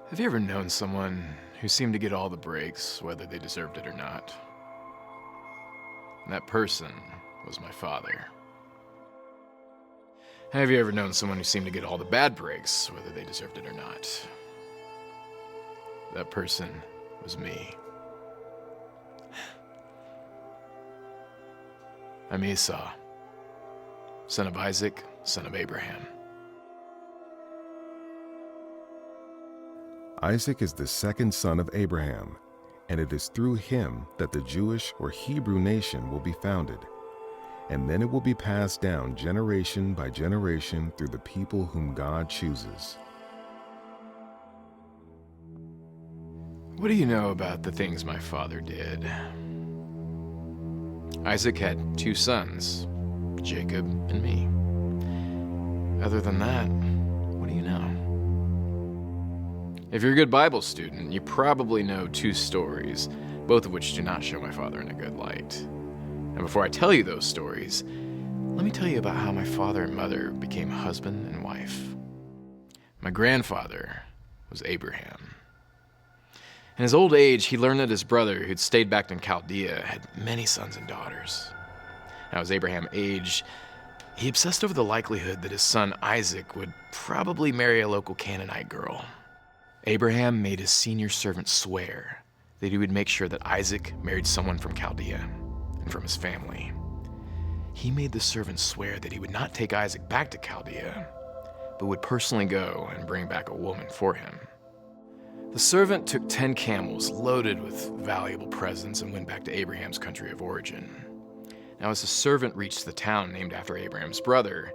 Have you ever known someone who seemed to get all the breaks, whether they deserved it or not? That person was my father. Have you ever known someone who seemed to get all the bad breaks, whether they deserved it or not? That person was me. I'm Esau, son of Isaac, son of Abraham. Isaac is the second son of Abraham, and it is through him that the Jewish or Hebrew nation will be founded. And then it will be passed down generation by generation through the people whom God chooses. What do you know about the things my father did? Isaac had 2 sons, Jacob and me. Other than that, what do you know? If you're a good Bible student, you probably know 2 stories, both of which do not show my father in a good light. And before I tell you those stories, let me tell you about how my father and mother became husband and wife. My grandfather was Abraham. In his old age, he learned that his brother, who'd stayed back in Chaldea, had many sons and daughters. Now, as Abraham aged, he obsessed over the likelihood that his son Isaac would probably marry a local Canaanite girl. Abraham made his senior servant swear that he would make sure that Isaac married someone from Chaldea and from his family. He made the servant swear that he would not take Isaac back to Chaldea, but would personally go and bring back a woman for him. The servant took 10 camels loaded with valuable presents and went back to Abraham's country of origin. Now, as the servant reached the town named after Abraham's brother,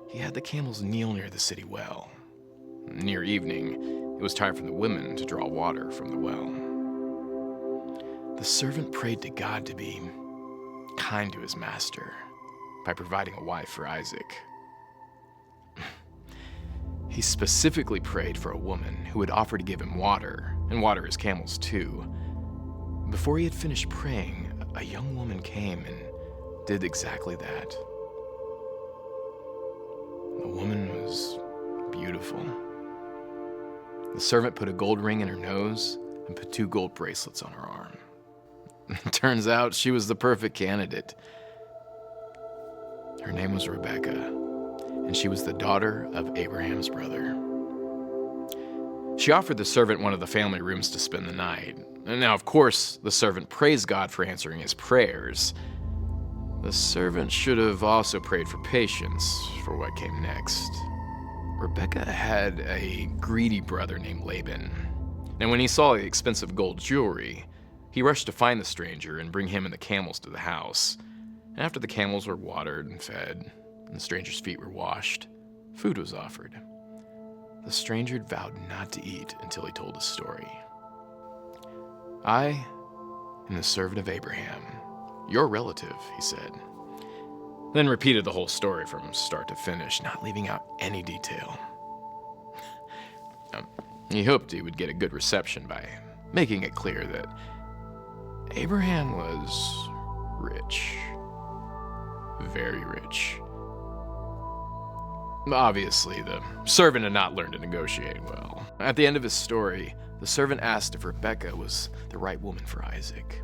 he had the camels kneel near the city well. Near evening, it was time for the women to draw water from the well. The servant prayed to God to be kind to his master by providing a wife for Isaac. He specifically prayed for a woman who would offer to give him water, and water his camels too. Before he had finished praying, a young woman came and did exactly that. The woman was beautiful. The servant put a gold ring in her nose and put 2 gold bracelets on her arm. Turns out she was the perfect candidate. Her name was Rebecca, and she was the daughter of Abraham's brother. She offered the servant one of the family rooms to spend the night. And now, of course, the servant praised God for answering his prayers. The servant should have also prayed for patience for what came next. Rebecca had a greedy brother named Laban, and when he saw the expensive gold jewelry, he rushed to find the stranger and bring him and the camels to the house. And after the camels were watered and fed, and the stranger's feet were washed, food was offered. The stranger vowed not to eat until he told his story. "I am the servant of Abraham, your relative," he said. Then repeated the whole story from start to finish, not leaving out any detail. He hoped he would get a good reception by making it clear that Abraham was rich. Very rich. Obviously, the servant had not learned to negotiate well. At the end of his story, the servant asked if Rebecca was the right woman for Isaac.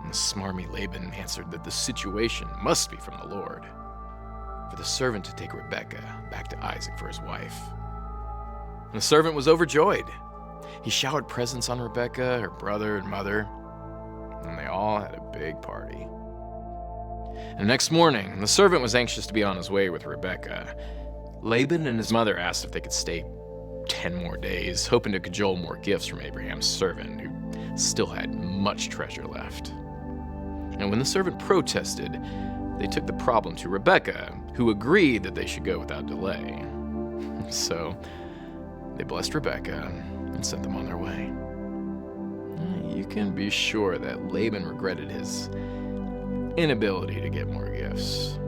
And the smarmy Laban answered that the situation must be from the Lord, for the servant to take Rebecca back to Isaac for his wife. And the servant was overjoyed. He showered presents on Rebecca, her brother and mother, and they all had a big party. And the next morning, the servant was anxious to be on his way with Rebecca. Laban and his mother asked if they could stay 10 more days, hoping to cajole more gifts from Abraham's servant, who still had much treasure left. And when the servant protested, they took the problem to Rebecca, who agreed that they should go without delay. So they blessed Rebecca and sent them on their way. You can be sure that Laban regretted his inability to get more gifts.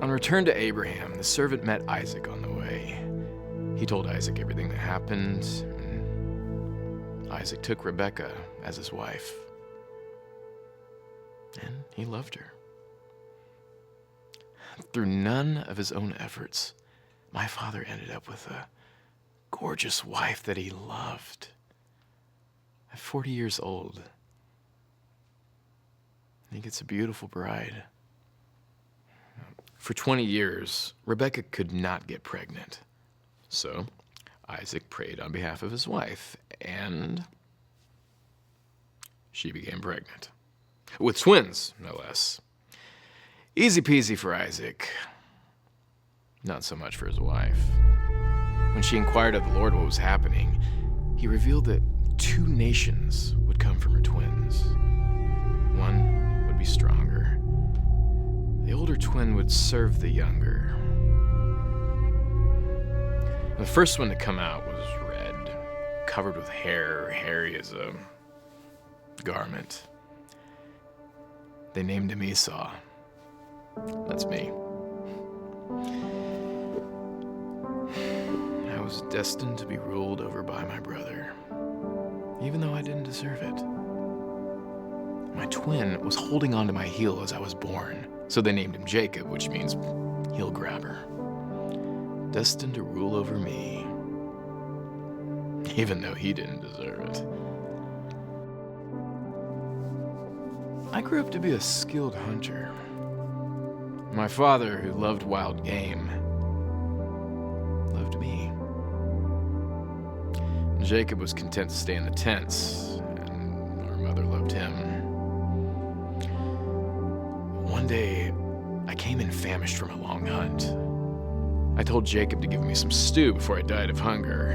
On return to Abraham, the servant met Isaac on the way. He told Isaac everything that happened, and Isaac took Rebecca as his wife. And he loved her. Through none of his own efforts, my father ended up with a gorgeous wife that he loved. At 40 years old, he gets a beautiful bride. For 20 years, Rebekah could not get pregnant. So Isaac prayed on behalf of his wife, and she became pregnant. With twins, no less. Easy peasy for Isaac. Not so much for his wife. When she inquired of the Lord what was happening, he revealed that 2 nations would come from her twins. One would be stronger. The older twin would serve the younger. The first one to come out was red, covered with hair, hairy as a garment. They named him Esau. That's me. I was destined to be ruled over by my brother, even though I didn't deserve it. My twin was holding onto my heel as I was born, so they named him Jacob, which means heel grabber. Destined to rule over me, even though he didn't deserve it. I grew up to be a skilled hunter. My father, who loved wild game, loved me. Jacob was content to stay in the tents, and our mother loved him. One day, I came in famished from a long hunt. I told Jacob to give me some stew before I died of hunger.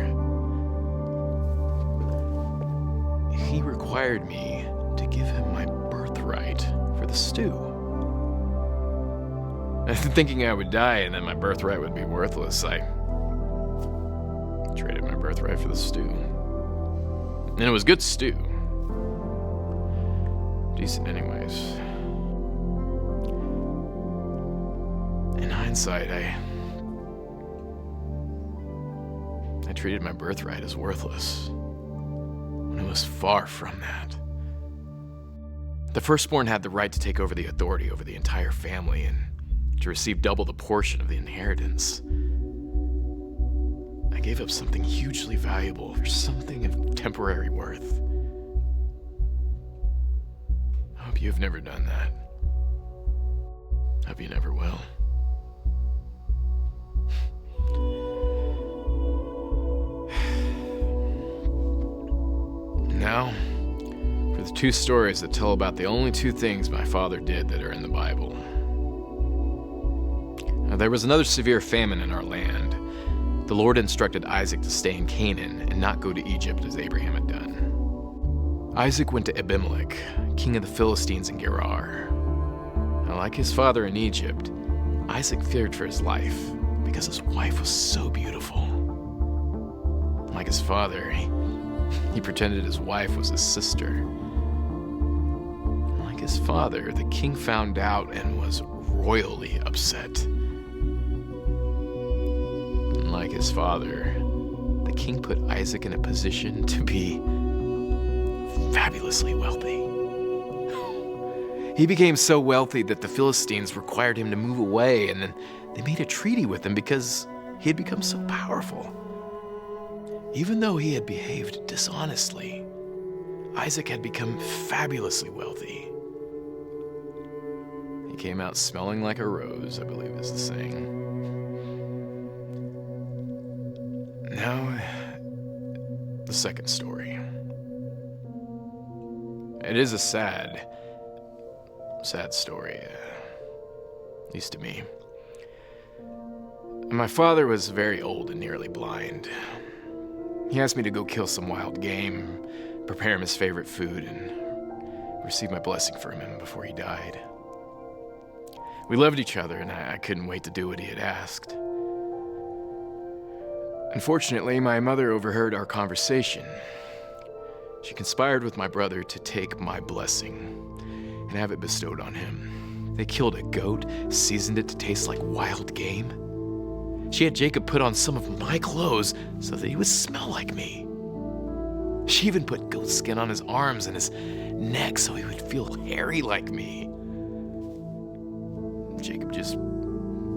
He required me to give him my birthright for the stew. Thinking I would die and then my birthright would be worthless, I traded my birthright for the stew. And it was good stew. Decent anyways. In hindsight, I treated my birthright as worthless, when it was far from that. The firstborn had the right to take over the authority over the entire family and to receive double the portion of the inheritance. I gave up something hugely valuable for something of temporary worth. I hope you've never done that. I hope you never will. Now, for the 2 stories that tell about the only 2 things my father did that are in the Bible. Now, there was another severe famine in our land. The Lord instructed Isaac to stay in Canaan and not go to Egypt as Abraham had done. Isaac went to Abimelech, king of the Philistines in Gerar. Now, like his father in Egypt, Isaac feared for his life because his wife was so beautiful. Like his father, he pretended his wife was his sister. Like his father, the king found out and was royally upset. Like his father, the king put Isaac in a position to be fabulously wealthy. He became so wealthy that the Philistines required him to move away, and then they made a treaty with him because he had become so powerful. Even though he had behaved dishonestly, Isaac had become fabulously wealthy. He came out smelling like a rose, I believe is the saying. Now, the second story. It is a sad story, at least to me. My father was very old and nearly blind. He asked me to go kill some wild game, prepare him his favorite food, and receive my blessing from him before he died. We loved each other, and I couldn't wait to do what he had asked. Unfortunately, my mother overheard our conversation. She conspired with my brother to take my blessing and have it bestowed on him. They killed a goat, seasoned it to taste like wild game. She had Jacob put on some of my clothes so that he would smell like me. She even put goat skin on his arms and his neck so he would feel hairy like me. Jacob just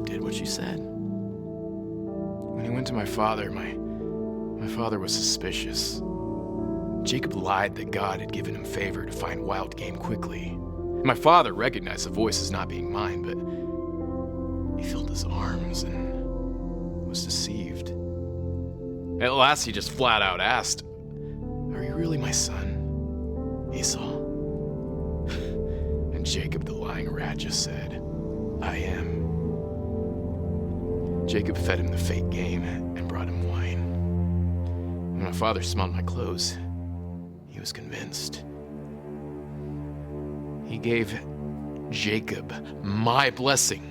did what she said. When he went to my father, my My father was suspicious. Jacob lied that God had given him favor to find wild game quickly. My father recognized the voice as not being mine, but he filled his arms and was deceived. At last, he just flat out asked, "Are you really my son, Esau?" And Jacob, the lying rat, just said, "I am." Jacob fed him the fake game and brought him wine. When my father smelled my clothes, he was convinced. He gave Jacob my blessing,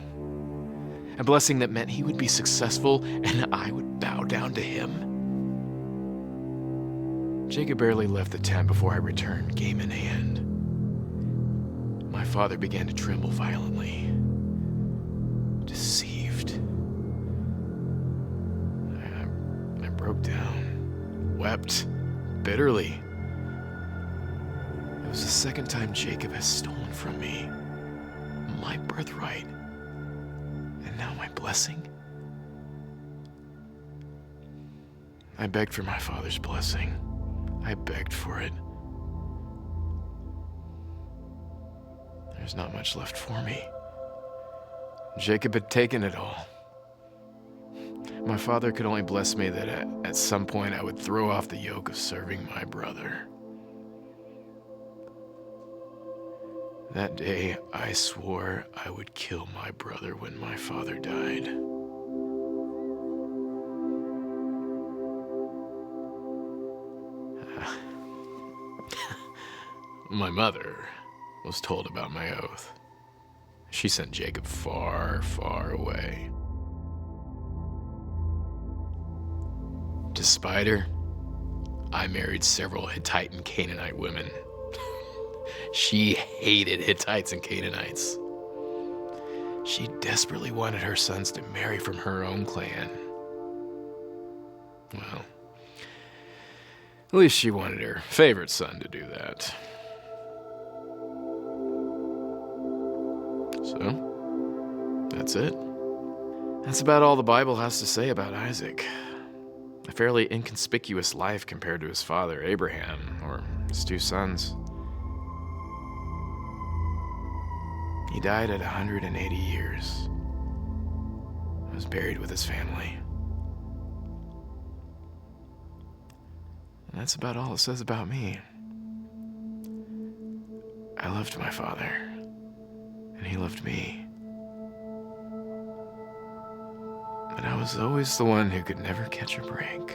a blessing that meant he would be successful and I would bow down to him. Jacob barely left the tent before I returned, game in hand. My father began to tremble violently. Deceived. I broke down, wept bitterly. It was the second time Jacob has stolen from me my birthright, and now my blessing. I begged for my father's blessing. I begged for it. There's not much left for me. Jacob had taken it all. My father could only bless me that at some point I would throw off the yoke of serving my brother. That day, I swore I would kill my brother when my father died. My mother was told about my oath. She sent Jacob far, far away. Despite her, I married several Hittite and Canaanite women. She hated Hittites and Canaanites. She desperately wanted her sons to marry from her own clan. Well, at least she wanted her favorite son to do that. So, that's it. That's about all the Bible has to say about Isaac. A fairly inconspicuous life compared to his father, Abraham, or his two sons. He died at 180 years. He was buried with his family. And that's about all it says about me. I loved my father, and he loved me. But I was always the one who could never catch a break.